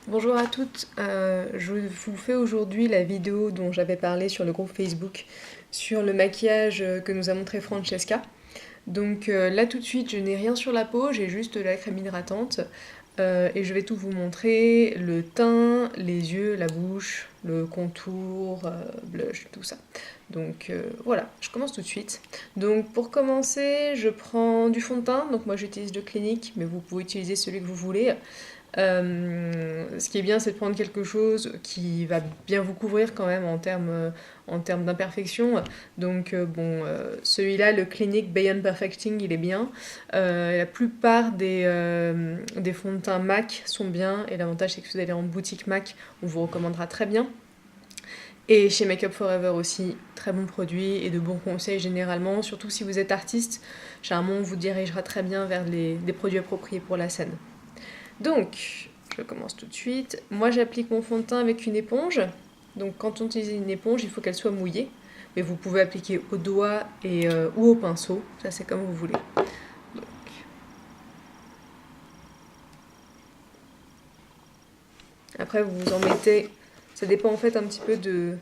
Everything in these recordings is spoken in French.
Bonjour à toutes, je vous fais aujourd'hui la vidéo dont j'avais parlé sur le groupe Facebook sur le maquillage que nous a montré Francesca. Donc là tout de suite je n'ai rien sur la peau, j'ai juste de la crème hydratante et je vais tout vous montrer, le teint, les yeux, la bouche, le contour, blush, tout ça. Donc voilà, je commence tout de suite. Donc pour commencer, je prends du fond de teint, donc moi j'utilise le Clinique, mais vous pouvez utiliser celui que vous voulez. Ce qui est bien, c'est de prendre quelque chose qui va bien vous couvrir quand même en termes d'imperfection. Donc celui-là, le Clinique Beyond Perfecting, il est bien. La plupart des fonds de teint MAC sont bien, et l'avantage c'est que si vous allez en boutique MAC, on vous recommandera très bien. Et chez Make Up Forever aussi, très bons produits et de bons conseils généralement, surtout si vous êtes artiste. Généralement, on vous dirigera très bien vers des produits appropriés pour la scène. Donc, je commence tout de suite. Moi, j'applique mon fond de teint avec une éponge. Donc, quand on utilise une éponge, il faut qu'elle soit mouillée. Mais vous pouvez appliquer au doigt ou au pinceau. Ça, c'est comme vous voulez. Donc, après, vous vous en mettez. Ça dépend en fait un petit peu de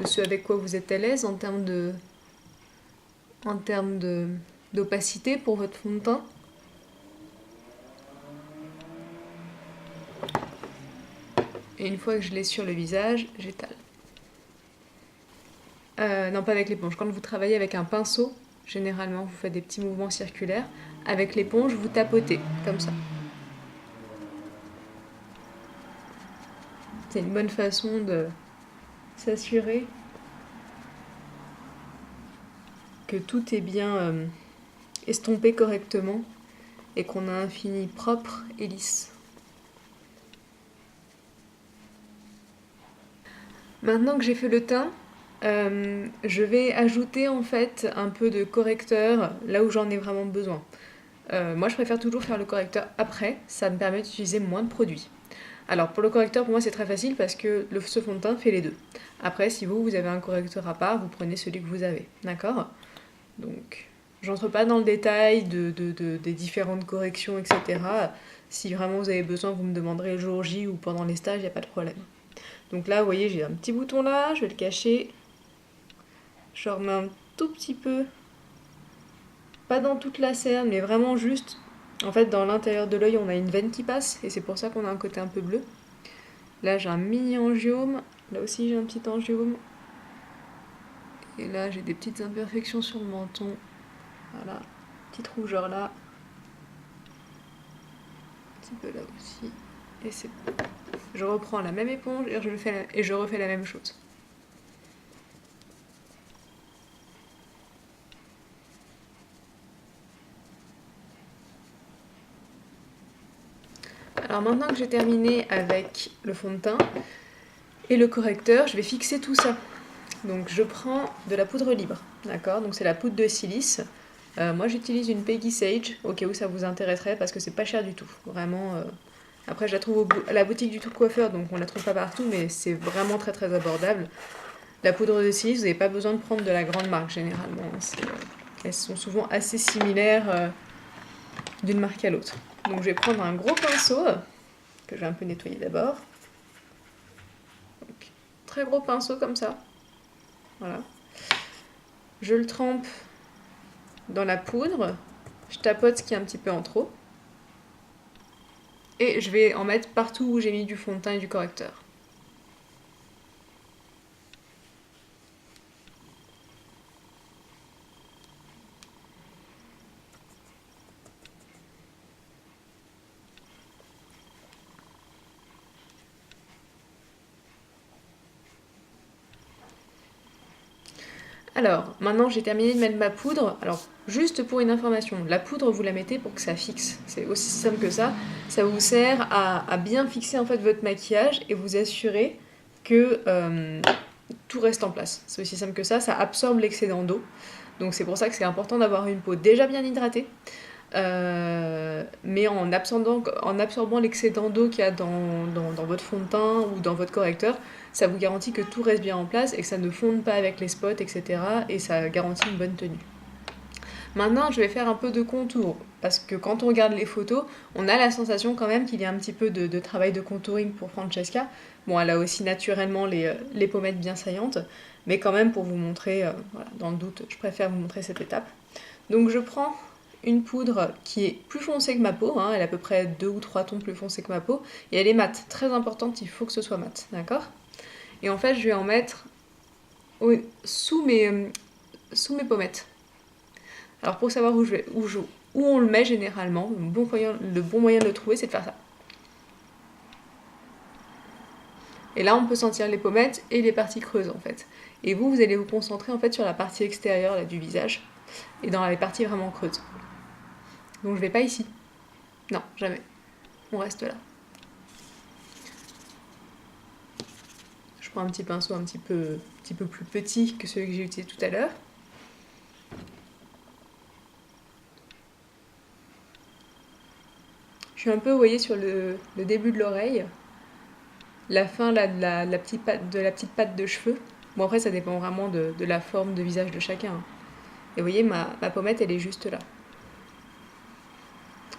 ce avec quoi vous êtes à l'aise en termes d'opacité pour votre fond de teint. Et une fois que je l'ai sur le visage, j'étale. Non, pas avec l'éponge. Quand vous travaillez avec un pinceau, généralement, vous faites des petits mouvements circulaires. Avec l'éponge, vous tapotez, comme ça. C'est une bonne façon de s'assurer que tout est bien estompé correctement et qu'on a un fini propre et lisse. Maintenant que j'ai fait le teint, je vais ajouter en fait un peu de correcteur là où j'en ai vraiment besoin. Moi je préfère toujours faire le correcteur après, ça me permet d'utiliser moins de produits. Alors pour le correcteur, pour moi c'est très facile parce que ce fond de teint fait les deux. Après, si vous avez un correcteur à part, vous prenez celui que vous avez, d'accord? Donc j'entre pas dans le détail des différentes corrections, etc. Si vraiment vous avez besoin, vous me demanderez le jour J ou pendant les stages, il n'y a pas de problème. Donc là, vous voyez, j'ai un petit bouton là, je vais le cacher. Je remets un tout petit peu, pas dans toute la cerne, mais vraiment juste. En fait, dans l'intérieur de l'œil, on a une veine qui passe, et c'est pour ça qu'on a un côté un peu bleu. Là, j'ai un mini angiome. Là aussi, j'ai un petit angiome. Et là, j'ai des petites imperfections sur le menton. Voilà, petite rougeur là. Un petit peu là aussi. Et c'est bon. Je reprends la même éponge et je refais la même chose. Alors maintenant que j'ai terminé avec le fond de teint et le correcteur, je vais fixer tout ça. Donc je prends de la poudre libre, d'accord? Donc c'est la poudre de silice. Moi j'utilise une Peggy Sage, au cas où ça vous intéresserait, parce que c'est pas cher du tout. Vraiment. Après je la trouve à la boutique du tout coiffeur, donc on la trouve pas partout, mais c'est vraiment très très abordable. La poudre de silice, vous n'avez pas besoin de prendre de la grande marque généralement. Elles sont souvent assez similaires d'une marque à l'autre. Donc je vais prendre un gros pinceau, que je vais un peu nettoyer d'abord. Très gros pinceau comme ça. Voilà. Je le trempe dans la poudre. Je tapote ce qui est un petit peu en trop. Et je vais en mettre partout où j'ai mis du fond de teint et du correcteur. Alors, maintenant j'ai terminé de mettre ma poudre. Alors, juste pour une information, la poudre vous la mettez pour que ça fixe. C'est aussi simple que ça. Ça vous sert à bien fixer en fait votre maquillage et vous assurer que tout reste en place. C'est aussi simple que ça absorbe l'excédent d'eau. Donc c'est pour ça que c'est important d'avoir une peau déjà bien hydratée. Mais en absorbant l'excédent d'eau qu'il y a dans votre fond de teint ou dans votre correcteur, ça vous garantit que tout reste bien en place et que ça ne fonde pas avec les spots, etc. Et ça garantit une bonne tenue. Maintenant, je vais faire un peu de contour, parce que quand on regarde les photos, on a la sensation quand même qu'il y a un petit peu de travail de contouring pour Francesca. Bon, elle a aussi naturellement les pommettes bien saillantes, mais quand même pour vous montrer, voilà, dans le doute, je préfère vous montrer cette étape. Donc je prends une poudre qui est plus foncée que ma peau, hein, elle est à peu près 2 ou 3 tons plus foncée que ma peau, et elle est mate, très importante, il faut que ce soit mat, d'accord? Et en fait, je vais en mettre sous mes pommettes. Alors pour savoir où on le met généralement, le bon moyen de le trouver, c'est de faire ça. Et là, on peut sentir les pommettes et les parties creuses en fait. Et vous allez vous concentrer en fait sur la partie extérieure là, du visage et dans les parties vraiment creuses. Donc je vais pas ici. Non, jamais. On reste là. Je prends un petit pinceau un petit peu plus petit que celui que j'ai utilisé tout à l'heure. Je suis un peu, vous voyez, sur le début de l'oreille, la fin là, de la petite patte de cheveux. Bon, après, ça dépend vraiment de la forme de visage de chacun. Et vous voyez, ma pommette, elle est juste là.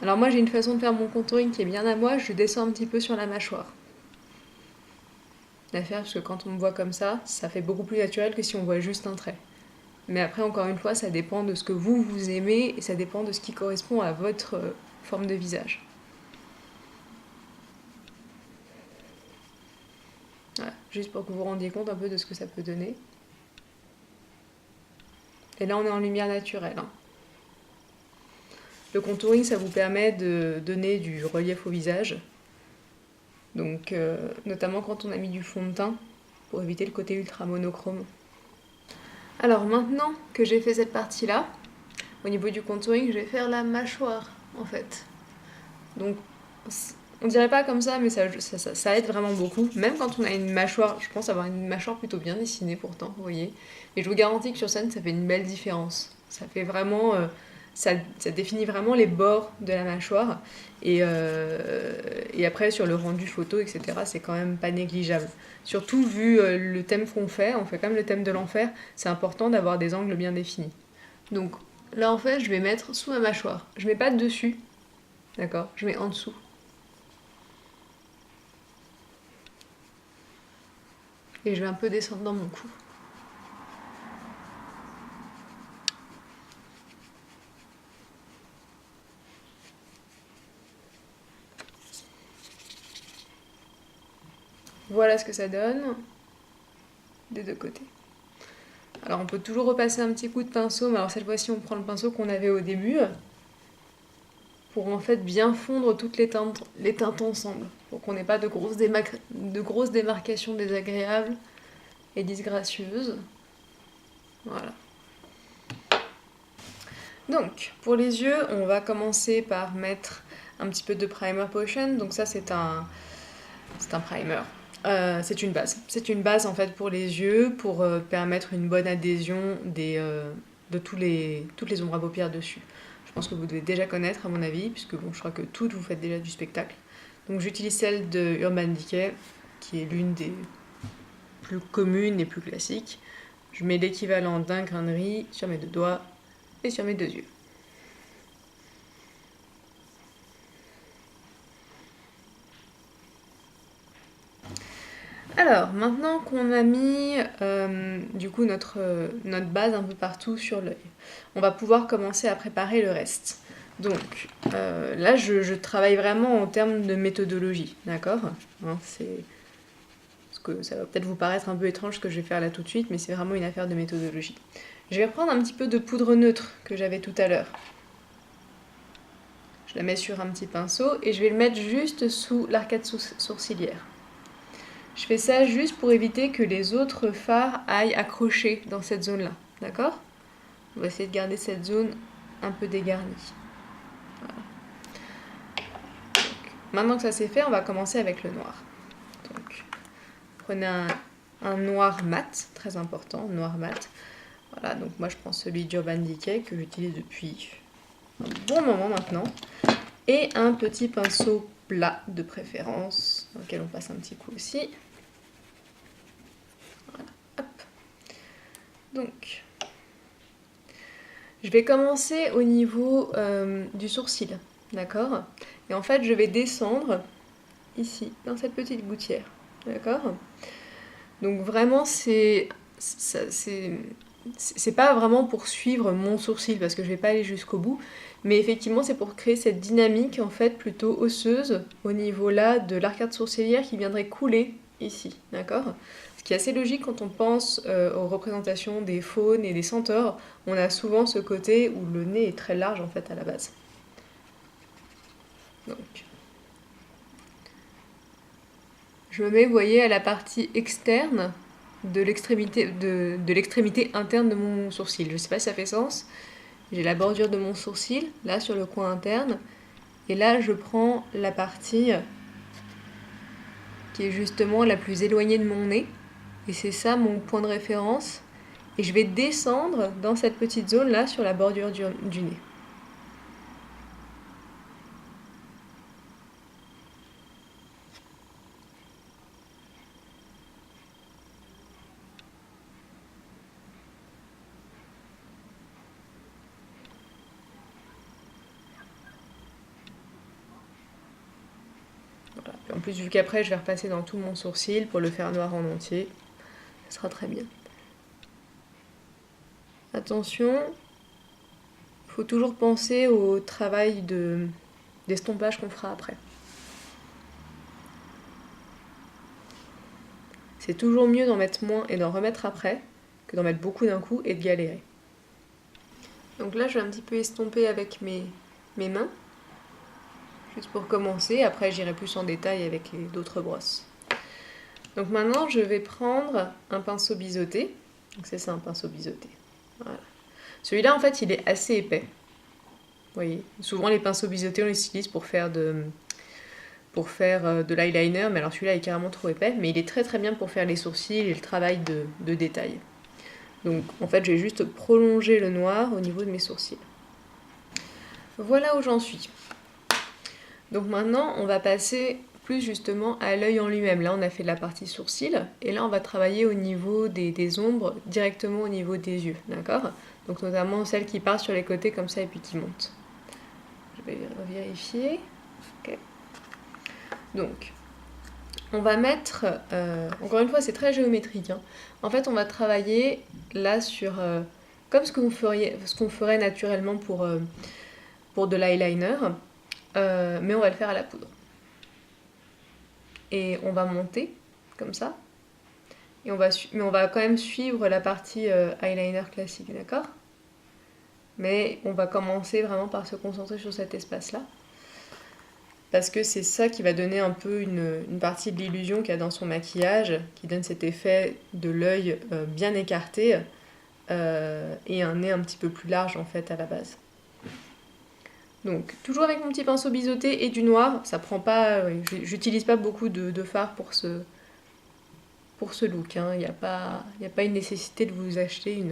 Alors moi, j'ai une façon de faire mon contouring qui est bien à moi, je descends un petit peu sur la mâchoire. L'affaire, parce que quand on me voit comme ça fait beaucoup plus naturel que si on voit juste un trait. Mais après, encore une fois, ça dépend de ce que vous aimez et ça dépend de ce qui correspond à votre forme de visage. Voilà, juste pour que vous vous rendiez compte un peu de ce que ça peut donner. Et là, on est en lumière naturelle. Hein. Le contouring, ça vous permet de donner du relief au visage. Donc, notamment quand on a mis du fond de teint, pour éviter le côté ultra monochrome. Alors maintenant que j'ai fait cette partie-là, au niveau du contouring, je vais faire la mâchoire, en fait. Donc, on dirait pas comme ça, mais ça aide vraiment beaucoup. Même quand on a une mâchoire, je pense avoir une mâchoire plutôt bien dessinée pourtant, vous voyez. Et je vous garantis que sur scène, ça fait une belle différence. Ça fait vraiment... ça définit vraiment les bords de la mâchoire. Et après, sur le rendu photo, etc., c'est quand même pas négligeable. Surtout vu le thème qu'on fait, on fait quand même le thème de l'enfer, c'est important d'avoir des angles bien définis. Donc là, en fait, je vais mettre sous ma mâchoire. Je mets pas dessus, d'accord? Je mets en dessous. Et je vais un peu descendre dans mon cou. Voilà ce que ça donne des deux côtés. Alors on peut toujours repasser un petit coup de pinceau, mais alors cette fois-ci on prend le pinceau qu'on avait au début pour en fait bien fondre toutes les teintes ensemble, pour qu'on n'ait pas de grosses démarcations désagréables et disgracieuses. Voilà. Donc pour les yeux, on va commencer par mettre un petit peu de primer potion. Donc ça c'est un primer. C'est une base. C'est une base en fait pour les yeux, pour permettre une bonne adhésion de toutes les ombres à paupières dessus. Je pense que vous devez déjà connaître à mon avis, puisque bon, je crois que toutes vous faites déjà du spectacle. Donc j'utilise celle de Urban Decay, qui est l'une des plus communes et plus classiques. Je mets l'équivalent d'un grain de riz sur mes deux doigts et sur mes deux yeux. Alors, maintenant qu'on a mis du coup notre base un peu partout sur l'œil, on va pouvoir commencer à préparer le reste. Donc là, je travaille vraiment en termes de méthodologie, d'accord, hein, parce que ça va peut-être vous paraître un peu étrange ce que je vais faire là tout de suite, mais c'est vraiment une affaire de méthodologie. Je vais reprendre un petit peu de poudre neutre que j'avais tout à l'heure. Je la mets sur un petit pinceau et je vais le mettre juste sous l'arcade sourcilière. Je fais ça juste pour éviter que les autres fards aillent accrocher dans cette zone-là, d'accord? On va essayer de garder cette zone un peu dégarnie. Voilà. Donc, maintenant que ça c'est fait, on va commencer avec le noir. Donc, prenez un noir mat, très important, noir mat. Voilà, donc moi je prends celui d'Urban Decay que j'utilise depuis un bon moment maintenant. Et un petit pinceau plat de préférence, dans lequel on passe un petit coup aussi. Donc, Je vais commencer au niveau du sourcil, d'accord? Et en fait, je vais descendre ici, dans cette petite gouttière, d'accord? Donc vraiment, c'est pas vraiment pour suivre mon sourcil, parce que je vais pas aller jusqu'au bout, mais effectivement, c'est pour créer cette dynamique, en fait, plutôt osseuse, au niveau là de l'arcade sourcilière qui viendrait couler ici, d'accord? Ce qui est assez logique quand on pense aux représentations des faunes et des centaures. On a souvent ce côté où le nez est très large en fait à la base. Donc, je me mets, vous voyez, à la partie externe de l'extrémité interne de mon sourcil. Je sais pas si ça fait sens. J'ai la bordure de mon sourcil, là sur le coin interne. Et là, je prends la partie qui est justement la plus éloignée de mon nez. Et c'est ça mon point de référence. Et je vais descendre dans cette petite zone là sur la bordure du nez. Voilà. En plus, vu qu'après je vais repasser dans tout mon sourcil pour le faire noir en entier, ça sera très bien. Attention, il faut toujours penser au travail d'estompage qu'on fera après. C'est toujours mieux d'en mettre moins et d'en remettre après que d'en mettre beaucoup d'un coup et de galérer. Donc là, je vais un petit peu estomper avec mes mains, juste pour commencer. Après, j'irai plus en détail avec les d'autres brosses. Donc maintenant, je vais prendre un pinceau biseauté. Donc c'est ça, un pinceau biseauté. Voilà. Celui-là, en fait, il est assez épais. Vous voyez, souvent les pinceaux biseautés, on les utilise pour faire de l'eyeliner, mais alors celui-là est carrément trop épais, mais il est très très bien pour faire les sourcils et le travail de détail. Donc en fait, je vais juste prolonger le noir au niveau de mes sourcils. Voilà où j'en suis. Donc maintenant, on va passer plus justement à l'œil en lui-même. Là, on a fait la partie sourcils, et là, on va travailler au niveau des ombres, directement au niveau des yeux, d'accord? Donc notamment celles qui partent sur les côtés comme ça et puis qui montent. Je vais vérifier. Ok. Donc, on va mettre, encore une fois, c'est très géométrique, hein. En fait, on va travailler là sur, comme ce qu'on ferait naturellement pour de l'eyeliner, mais on va le faire à la poudre. Et on va monter, comme ça, et mais on va quand même suivre la partie eyeliner classique, d'accord? Mais on va commencer vraiment par se concentrer sur cet espace-là, parce que c'est ça qui va donner un peu une partie de l'illusion qu'il y a dans son maquillage, qui donne cet effet de l'œil bien écarté et un nez un petit peu plus large en fait à la base. Donc toujours avec mon petit pinceau biseauté et du noir, ça prend pas, j'utilise pas beaucoup de fard pour ce look, hein. Il n'y a pas une nécessité de vous acheter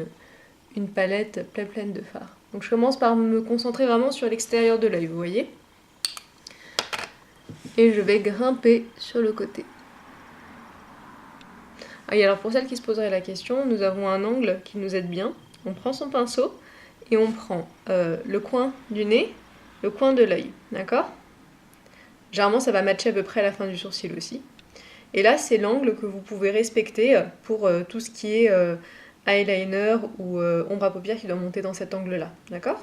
une palette pleine de fard. Donc je commence par me concentrer vraiment sur l'extérieur de l'œil, vous voyez? Et je vais grimper sur le côté. Ah, et alors pour celles qui se poseraient la question, nous avons un angle qui nous aide bien. On prend son pinceau et on prend le coin du nez, le coin de l'œil, d'accord? Généralement ça va matcher à peu près à la fin du sourcil aussi. Et là c'est l'angle que vous pouvez respecter pour tout ce qui est eyeliner ou ombre à paupières qui doit monter dans cet angle-là, d'accord?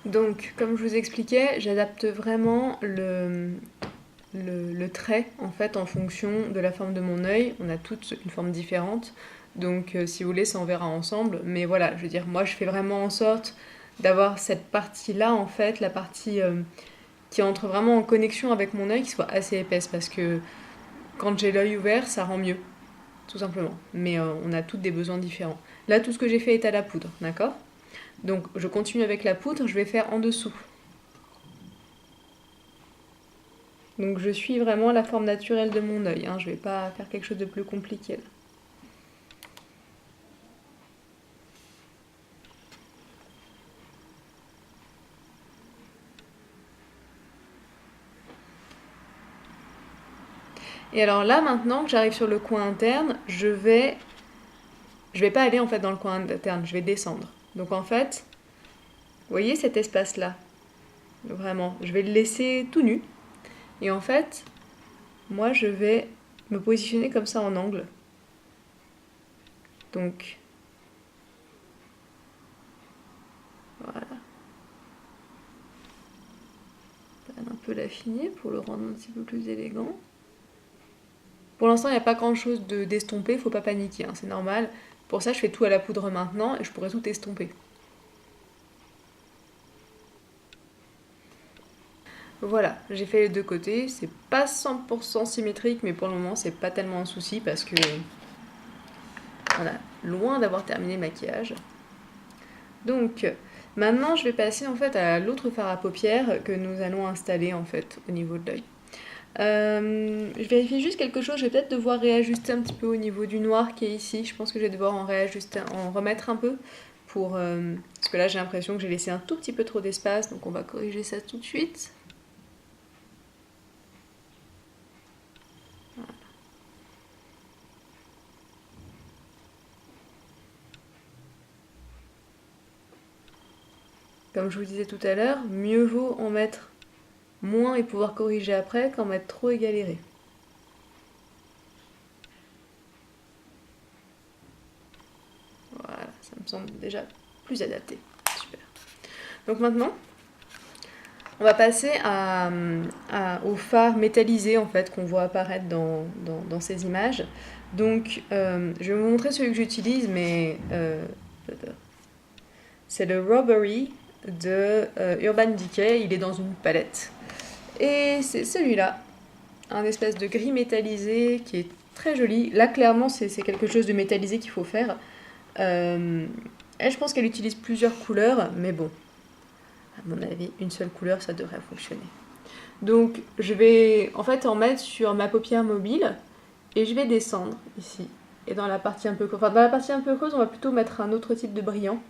Donc, comme je vous expliquais, j'adapte vraiment le trait en fait en fonction de la forme de mon œil. On a toutes une forme différente. Donc si vous voulez, ça on verra ensemble. Mais voilà, je veux dire, moi je fais vraiment en sorte d'avoir cette partie-là, en fait, la partie qui entre vraiment en connexion avec mon œil, qui soit assez épaisse, parce que quand j'ai l'œil ouvert, ça rend mieux, tout simplement. Mais on a toutes des besoins différents. Là, tout ce que j'ai fait est à la poudre, d'accord? Donc je continue avec la poudre, je vais faire en dessous. Donc je suis vraiment la forme naturelle de mon œil, hein. Je ne vais pas faire quelque chose de plus compliqué là. Et alors là, maintenant que j'arrive sur le coin interne, je vais pas aller en fait dans le coin interne, je vais descendre. Donc en fait, vous voyez cet espace-là, vraiment, je vais le laisser tout nu. Et en fait, moi je vais me positionner comme ça en angle. Donc, voilà. Un peu l'affiner pour le rendre un petit peu plus élégant. Pour l'instant, il n'y a pas grand chose d'estompé, faut pas paniquer, hein, c'est normal. Pour ça, je fais tout à la poudre maintenant et je pourrais tout estomper. Voilà, j'ai fait les deux côtés. C'est pas 100% symétrique, mais pour le moment, c'est pas tellement un souci parce que voilà, loin d'avoir terminé le maquillage. Donc, maintenant, je vais passer en fait à l'autre fard à paupières que nous allons installer en fait au niveau de l'œil. Je vérifie juste quelque chose, je vais peut-être devoir réajuster un petit peu au niveau du noir qui est ici. Je pense que je vais devoir en remettre un peu pour parce que là j'ai l'impression que j'ai laissé un tout petit peu trop d'espace, donc on va corriger ça tout de suite. Voilà. Comme je vous disais tout à l'heure, mieux vaut en mettre moins et pouvoir corriger après qu'en mettre trop et galérer. Voilà, ça me semble déjà plus adapté. Super. Donc maintenant, on va passer au phare métallisé en fait qu'on voit apparaître dans ces images. Donc je vais vous montrer celui que j'utilise, mais c'est le Robbery de Urban Decay. Il est dans une palette. Et c'est celui-là, un espèce de gris métallisé qui est très joli. Là clairement c'est quelque chose de métallisé qu'il faut faire. Elle, je pense qu'elle utilise plusieurs couleurs, mais bon, à mon avis, une seule couleur, ça devrait fonctionner. Donc, je vais en fait en mettre sur ma paupière mobile et je vais descendre ici. Et dans la partie un peu creuse, on va plutôt mettre un autre type de brillant,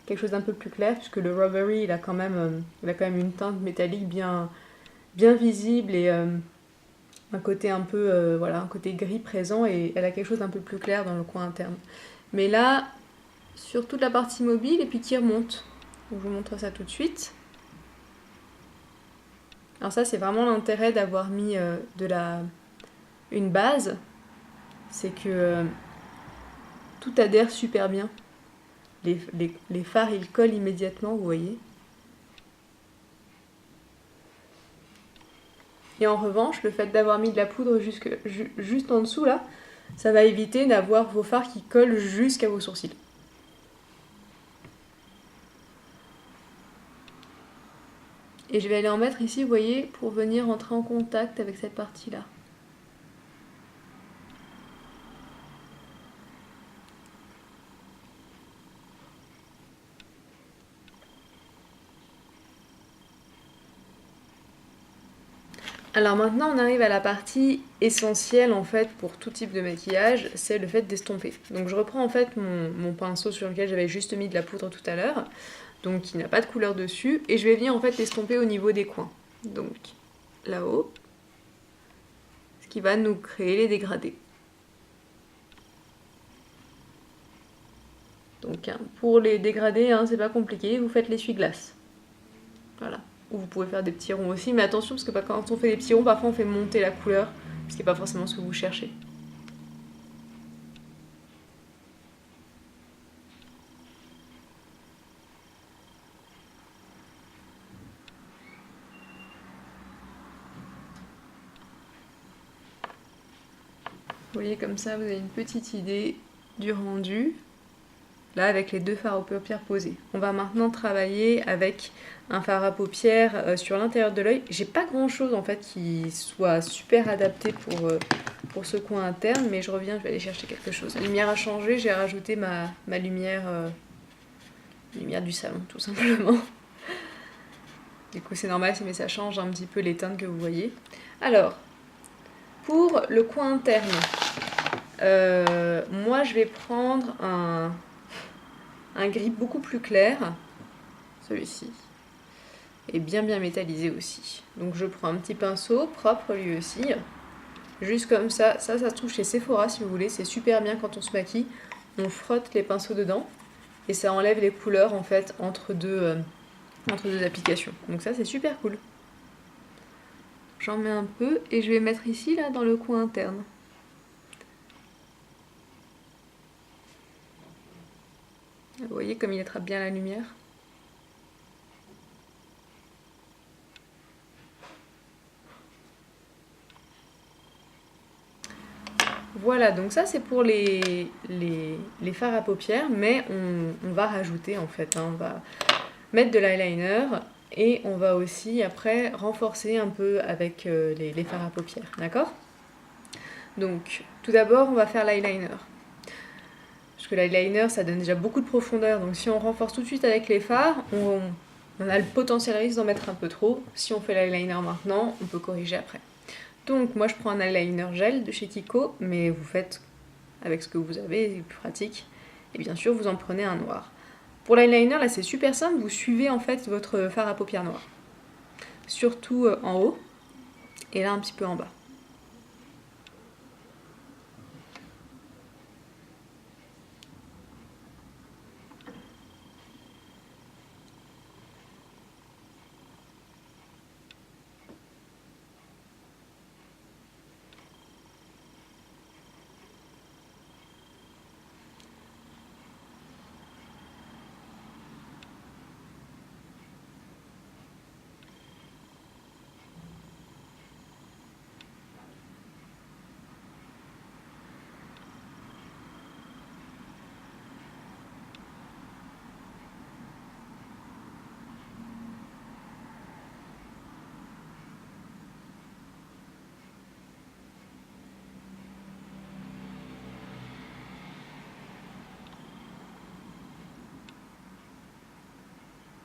quelque chose d'un peu plus clair, puisque le Robbery, il a quand même une teinte métallique bien visible et un côté un peu, voilà, un côté gris présent, et elle a quelque chose d'un peu plus clair dans le coin interne. Mais là, sur toute la partie mobile et puis qui remonte. Donc je vous montre ça tout de suite. Alors ça, c'est vraiment l'intérêt d'avoir mis une base, c'est que tout adhère super bien. Les fards, ils collent immédiatement, vous voyez. Et en revanche, le fait d'avoir mis de la poudre juste en dessous, là, ça va éviter d'avoir vos fards qui collent jusqu'à vos sourcils. Et je vais aller en mettre ici, vous voyez, pour venir entrer en contact avec cette partie-là. Alors maintenant, on arrive à la partie essentielle en fait pour tout type de maquillage, c'est le fait d'estomper. Donc je reprends en fait mon pinceau sur lequel j'avais juste mis de la poudre tout à l'heure, donc qui n'a pas de couleur dessus, et je vais venir en fait l'estomper au niveau des coins. Donc là-haut, ce qui va nous créer les dégradés. Donc pour les dégradés, c'est pas compliqué, vous faites l'essuie-glace. Voilà. Ou vous pouvez faire des petits ronds aussi, mais attention parce que quand on fait des petits ronds, parfois on fait monter la couleur, ce qui n'est pas forcément ce que vous cherchez. Vous voyez, comme ça, vous avez une petite idée du rendu, là avec les deux fards à paupières posés. On va maintenant travailler avec un fard à paupières sur l'intérieur de l'œil. J'ai pas grand chose en fait qui soit super adapté pour ce coin interne, mais je reviens, je vais aller chercher quelque chose. La lumière a changé, j'ai rajouté ma lumière, lumière du salon tout simplement. Du coup c'est normal, mais ça change un petit peu les teintes que vous voyez. Alors, pour le coin interne, moi je vais prendre un gris beaucoup plus clair, celui-ci, et bien métallisé aussi. Donc je prends un petit pinceau, propre lui aussi, juste comme ça. Ça se trouve chez Sephora si vous voulez, c'est super bien quand on se maquille. On frotte les pinceaux dedans, et ça enlève les couleurs en fait entre deux applications. Donc ça c'est super cool. J'en mets un peu, et je vais mettre ici, là, dans le coin interne. Vous voyez comme il attrape bien la lumière. Voilà, donc ça c'est pour les fards à paupières, mais on va rajouter en fait, hein, on va mettre de l'eyeliner et on va aussi après renforcer un peu avec les fards à paupières, d'accord? Donc tout d'abord on va faire l'eyeliner. Parce que l'eyeliner ça donne déjà beaucoup de profondeur, donc si on renforce tout de suite avec les fards, on a le potentiel risque d'en mettre un peu trop. Si on fait l'eyeliner maintenant, on peut corriger après. Donc moi je prends un eyeliner gel de chez Kiko, mais vous faites avec ce que vous avez, c'est plus pratique. Et bien sûr vous en prenez un noir. Pour l'eyeliner là c'est super simple, vous suivez en fait votre fard à paupières noir. Surtout en haut, et là un petit peu en bas.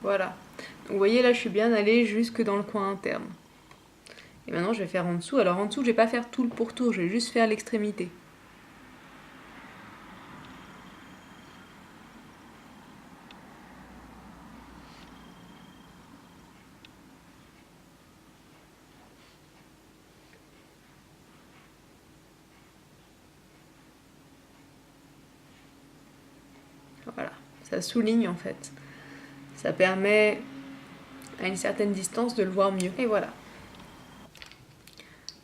Voilà. Donc, vous voyez là je suis bien allée jusque dans le coin interne. Et maintenant je vais faire en dessous. Alors en dessous je vais pas faire tout le pourtour, je vais juste faire l'extrémité. Voilà, ça souligne en fait. Ça permet à une certaine distance de le voir mieux. Et voilà.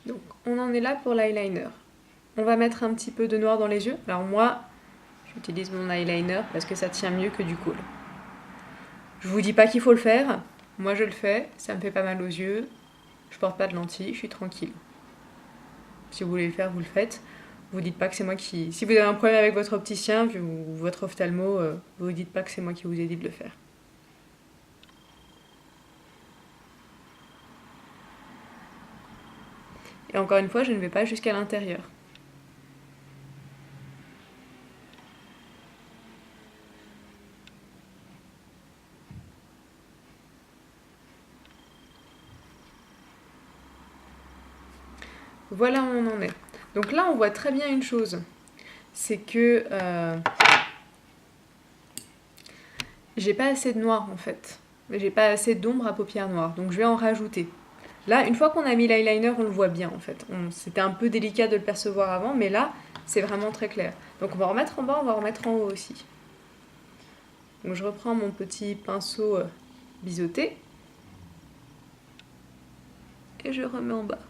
Donc on en est là pour l'eyeliner. On va mettre un petit peu de noir dans les yeux. Alors moi, j'utilise mon eyeliner parce que ça tient mieux que du kohl. Je vous dis pas qu'il faut le faire. Moi je le fais, ça me fait pas mal aux yeux. Je porte pas de lentilles, je suis tranquille. Si vous voulez le faire, vous le faites. Vous dites pas que c'est moi qui... Si vous avez un problème avec votre opticien ou votre ophtalmo, vous dites pas que c'est moi qui vous ai dit de le faire. Et encore une fois, je ne vais pas jusqu'à l'intérieur. Voilà où on en est. Donc là, on voit très bien une chose. C'est que j'ai pas assez de noir en fait. J'ai pas assez d'ombre à paupières noires. Donc je vais en rajouter. Là, une fois qu'on a mis l'eyeliner, on le voit bien en fait. C'était un peu délicat de le percevoir avant, mais là, c'est vraiment très clair. Donc on va remettre en bas, on va remettre en haut aussi. Donc je reprends mon petit pinceau biseauté. Et je remets en bas.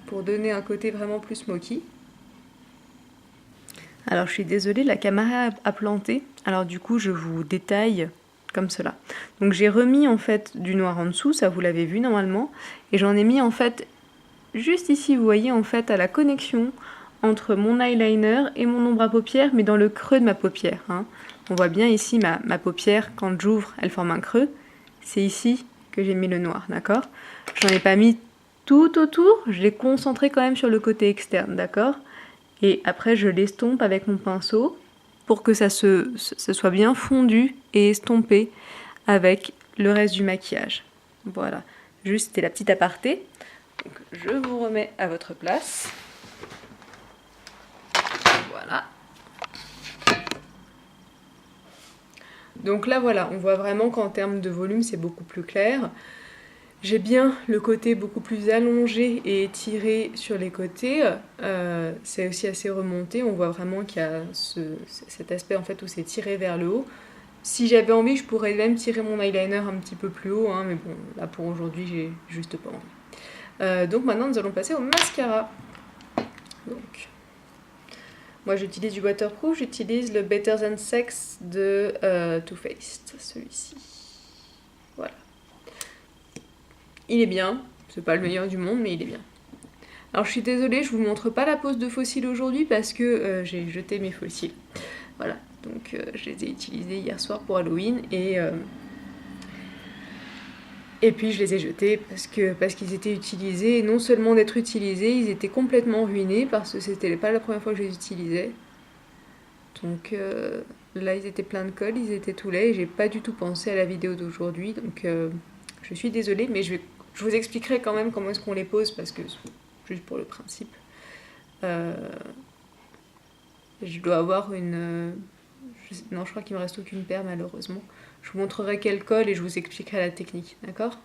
Pour donner un côté vraiment plus smoky. Alors je suis désolée, la caméra a planté. Alors du coup, je vous détaille comme cela. Donc j'ai remis en fait du noir en dessous, ça vous l'avez vu normalement. Et j'en ai mis en fait juste ici, vous voyez en fait à la connexion entre mon eyeliner et mon ombre à paupières, mais dans le creux de ma paupière. Hein. On voit bien ici ma paupière, quand j'ouvre, elle forme un creux. C'est ici que j'ai mis le noir, d'accord? J'en ai pas mis tout autour, je l'ai concentré quand même sur le côté externe, d'accord? Et après, je l'estompe avec mon pinceau pour que ça soit bien fondu et estompé avec le reste du maquillage. Voilà, juste c'était la petite aparté. Donc, je vous remets à votre place. Voilà. Donc là, voilà, on voit vraiment qu'en termes de volume, c'est beaucoup plus clair. J'ai bien le côté beaucoup plus allongé et étiré sur les côtés. C'est aussi assez remonté. On voit vraiment qu'il y a cet aspect en fait où c'est tiré vers le haut. Si j'avais envie, je pourrais même tirer mon eyeliner un petit peu plus haut, hein, mais bon, là pour aujourd'hui, j'ai juste pas envie. Donc maintenant, nous allons passer au mascara. Donc, moi j'utilise du waterproof, j'utilise le Better Than Sex de Too Faced, celui-ci. Voilà. Il est bien, c'est pas le meilleur du monde, mais il est bien. Alors je suis désolée, je vous montre pas la pose de faux cils aujourd'hui parce que j'ai jeté mes faux cils. Voilà, donc je les ai utilisés hier soir pour Halloween et puis je les ai jetés parce qu'ils étaient utilisés. Et non seulement d'être utilisés, ils étaient complètement ruinés parce que c'était pas la première fois que je les utilisais. Donc là ils étaient pleins de colle, ils étaient tout laids et j'ai pas du tout pensé à la vidéo d'aujourd'hui. Donc je suis désolée, mais je vous expliquerai quand même comment est-ce qu'on les pose parce que juste pour le principe. Je dois avoir non, je crois qu'il me reste aucune paire malheureusement. Je vous montrerai quelle colle et je vous expliquerai la technique, d'accord?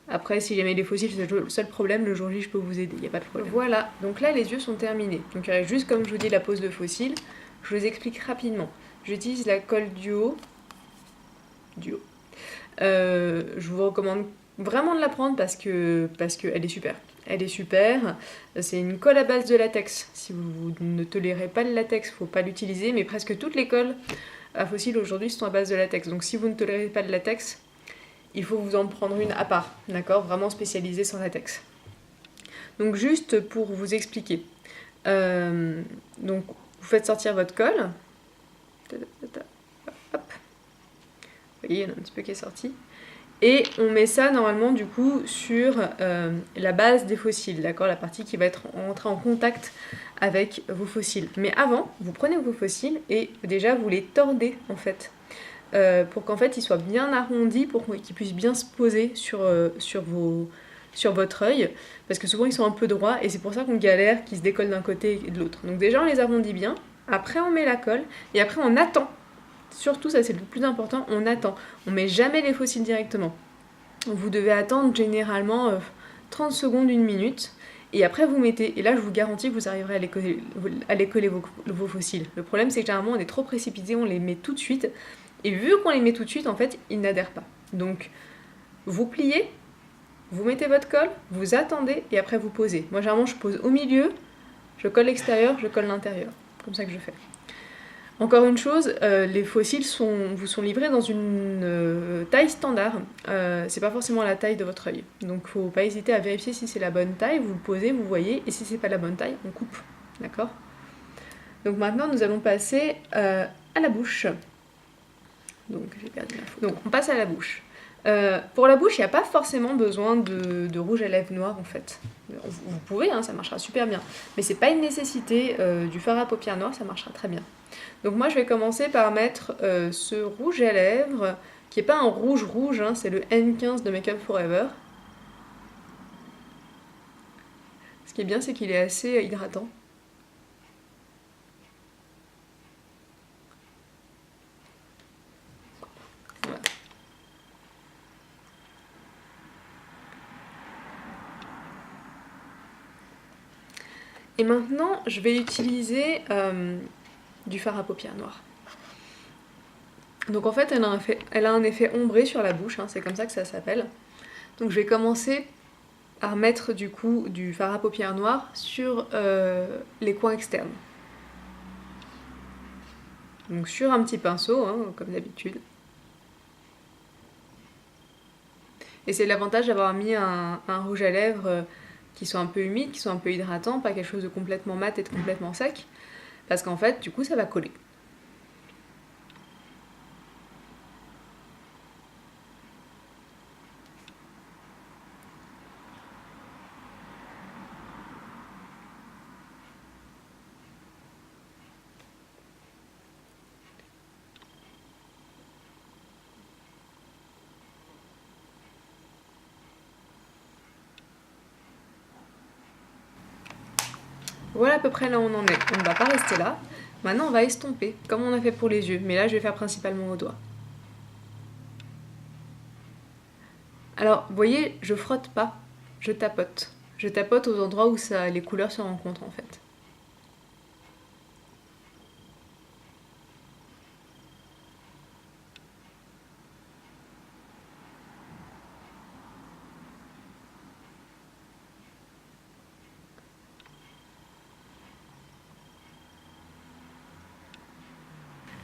Après, si jamais les fossiles, c'est le seul problème, le jour J, je peux vous aider, il n'y a pas de problème. Voilà, donc là, les yeux sont terminés. Donc, il reste juste, comme je vous dis, la pose de fossiles. Je vous explique rapidement. J'utilise la colle Duo. Je vous recommande vraiment de la prendre parce que elle est super. Elle est super. C'est une colle à base de latex. Si vous ne tolérez pas le latex, il ne faut pas l'utiliser. Mais presque toutes les colles à fossiles aujourd'hui sont à base de latex. Donc si vous ne tolérez pas le latex, il faut vous en prendre une à part. D'accord? Vraiment spécialisée sans latex. Donc juste pour vous expliquer. Donc vous faites sortir votre colle. Hop. Vous voyez, il y en a un petit peu qui est sorti. Et on met ça normalement du coup sur la base des fossiles, d'accord? La partie qui va entrer en contact avec vos fossiles. Mais avant, vous prenez vos fossiles et déjà vous les tordez en fait. Pour qu'en fait ils soient bien arrondis, pour qu'ils puissent bien se poser sur votre œil. Parce que souvent ils sont un peu droits et c'est pour ça qu'on galère, qu'ils se décollent d'un côté et de l'autre. Donc déjà on les arrondit bien, après on met la colle et après on attend. Surtout, ça c'est le plus important, on attend. On met jamais les fossiles directement. Vous devez attendre généralement 30 secondes, 1 minute. Et après vous mettez, et là je vous garantis que vous arriverez à les coller vos fossiles. Le problème c'est que généralement on est trop précipité, on les met tout de suite. Et vu qu'on les met tout de suite, en fait, ils n'adhèrent pas. Donc, vous pliez, vous mettez votre colle, vous attendez et après vous posez. Moi généralement je pose au milieu, je colle l'extérieur, je colle l'intérieur. Comme ça que je fais. Encore une chose, les fossiles vous sont livrés dans une taille standard. C'est pas forcément la taille de votre œil. Donc faut pas hésiter à vérifier si c'est la bonne taille, vous le posez, vous voyez, et si c'est pas la bonne taille, on coupe. D'accord? Donc maintenant nous allons passer à la bouche. Donc j'ai perdu l'info. Donc on passe à la bouche. Pour la bouche, il n'y a pas forcément besoin de rouge à lèvres noir en fait. Vous pouvez, hein, ça marchera super bien. Mais c'est pas une nécessité. Du fard à paupières noir, ça marchera très bien. Donc moi je vais commencer par mettre ce rouge à lèvres, qui n'est pas un rouge rouge, hein, c'est le N15 de Make Up For Ever. Ce qui est bien, c'est qu'il est assez hydratant. Voilà. Et maintenant, je vais utiliser du fard à paupières noir. Donc en fait, elle a un effet ombré sur la bouche, hein, c'est comme ça que ça s'appelle. Donc je vais commencer à mettre du coup du fard à paupières noir sur les coins externes. Donc sur un petit pinceau, hein, comme d'habitude. Et c'est l'avantage d'avoir mis un rouge à lèvres qui soit un peu humide, qui soit un peu hydratant, pas quelque chose de complètement mat et de complètement sec, parce qu'en fait, du coup, ça va coller. Voilà à peu près là où on en est. On ne va pas rester là. Maintenant, on va estomper, comme on a fait pour les yeux. Mais là, je vais faire principalement au doigt. Alors, vous voyez, je frotte pas, je tapote. Je tapote aux endroits où les couleurs se rencontrent en fait.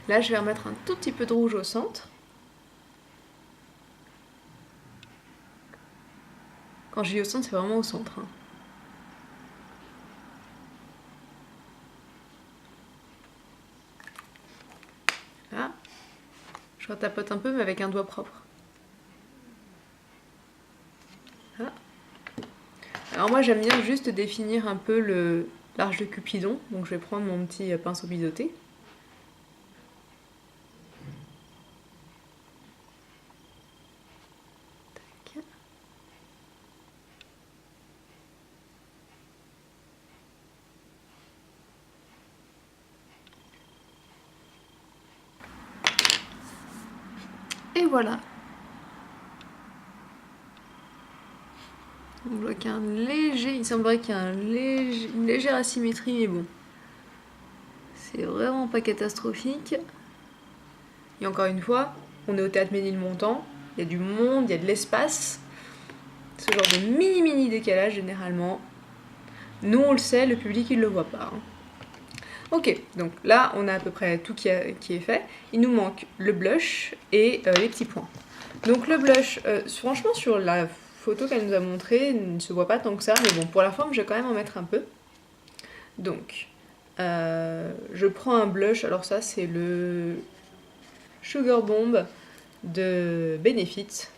Là, je vais remettre un tout petit peu de rouge au centre. Quand je dis au centre, c'est vraiment au centre. Hein. Là, je retapote un peu, mais avec un doigt propre. Là. Alors moi, j'aime bien juste définir un peu l'arche de Cupidon. Donc je vais prendre mon petit pinceau biseauté. Et voilà. On voit qu'il y a il semblerait qu'il y a une légère asymétrie, mais bon. C'est vraiment pas catastrophique. Et encore une fois, on est au théâtre Ménilmontant, il y a du monde, il y a de l'espace. Ce genre de mini décalage généralement. Nous on le sait, le public il le voit pas. Hein. Ok, donc là on a à peu près tout qui est fait. Il nous manque le blush et les petits points. Donc le blush, franchement sur la photo qu'elle nous a montrée, il ne se voit pas tant que ça, mais bon pour la forme je vais quand même en mettre un peu. Donc je prends un blush, alors ça c'est le Sugar Bomb de Benefit.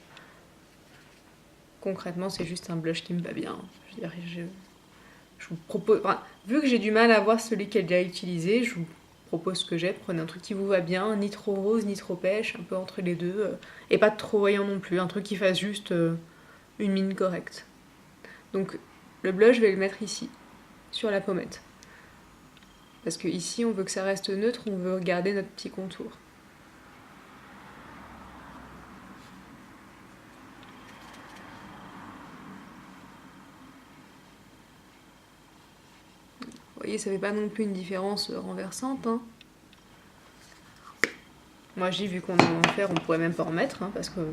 Concrètement, c'est juste un blush qui me va bien. Je veux dire, je vous propose. Enfin, vu que j'ai du mal à voir celui qu'elle a déjà utilisé, je vous propose ce que j'ai. Prenez un truc qui vous va bien, ni trop rose, ni trop pêche, un peu entre les deux. Et pas trop voyant non plus, un truc qui fasse juste une mine correcte. Donc, le blush, je vais le mettre ici, sur la pommette. Parce que ici, on veut que ça reste neutre, on veut garder notre petit contour. Vous voyez, ça fait pas non plus une différence renversante. Hein. Moi, j'ai vu qu'on est en enfer, on pourrait même pas en mettre, hein, parce qu'on est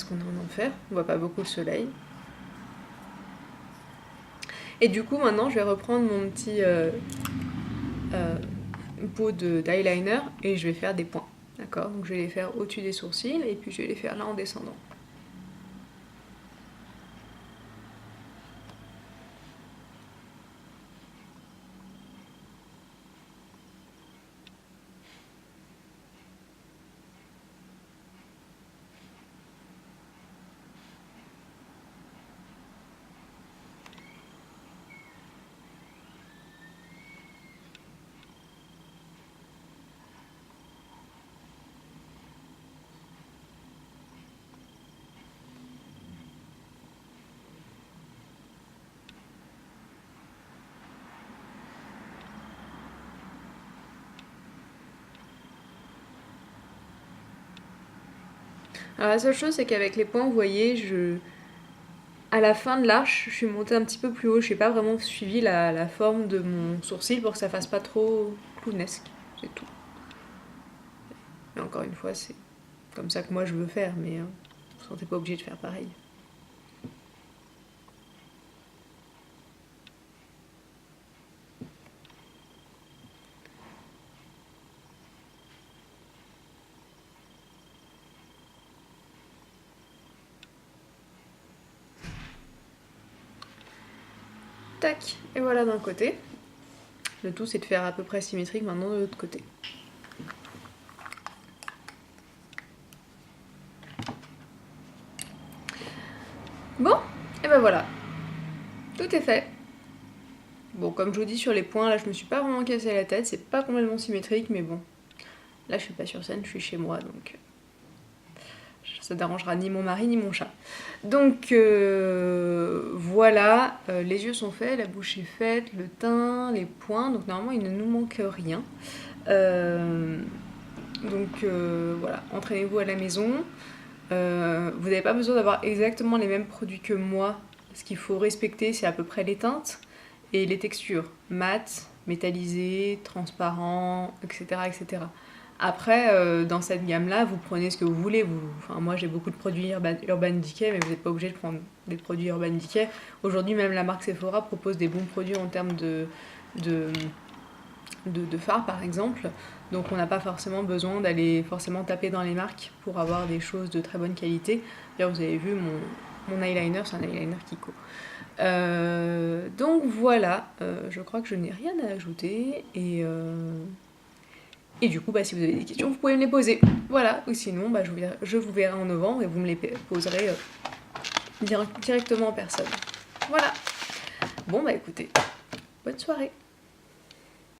en enfer, on voit pas beaucoup le soleil. Et du coup, maintenant, je vais reprendre mon petit pot d'eyeliner et je vais faire des points. D'accord. Donc, je vais les faire au-dessus des sourcils et puis je vais les faire là en descendant. Alors, la seule chose, c'est qu'avec les points, vous voyez, à la fin de l'arche, je suis montée un petit peu plus haut. Je n'ai pas vraiment suivi la forme de mon sourcil pour que ça fasse pas trop clownesque. C'est tout. Et encore une fois, c'est comme ça que moi je veux faire, mais vous ne sentez pas obligé de faire pareil. tac, et voilà d'un côté. Le tout c'est de faire à peu près symétrique maintenant de l'autre côté. Bon, et ben voilà, tout est fait. Bon, comme je vous dis sur les points, là je me suis pas vraiment cassé la tête, c'est pas complètement symétrique, mais bon. Là je suis pas sur scène, je suis chez moi, donc ça n'arrangera ni mon mari ni mon chat. Donc voilà, les yeux sont faits, la bouche est faite, le teint, les points, donc normalement il ne nous manque rien. Voilà, entraînez-vous à la maison. Vous n'avez pas besoin d'avoir exactement les mêmes produits que moi. Ce qu'il faut respecter, c'est à peu près les teintes et les textures. Mat, métallisé, transparent, etc. etc. Après, dans cette gamme-là, vous prenez ce que vous voulez. Enfin, moi, j'ai beaucoup de produits Urban Decay, mais vous n'êtes pas obligé de prendre des produits Urban Decay. Aujourd'hui, même la marque Sephora propose des bons produits en termes de fard, par exemple. Donc on n'a pas forcément besoin d'aller forcément taper dans les marques pour avoir des choses de très bonne qualité. D'ailleurs, vous avez vu mon eyeliner, c'est un eyeliner Kiko. Donc voilà, je crois que je n'ai rien à ajouter. Et du coup, si vous avez des questions, vous pouvez me les poser. Voilà, ou sinon, je vous verrai en novembre et vous me les poserez directement en personne. Voilà. Bon, écoutez, bonne soirée.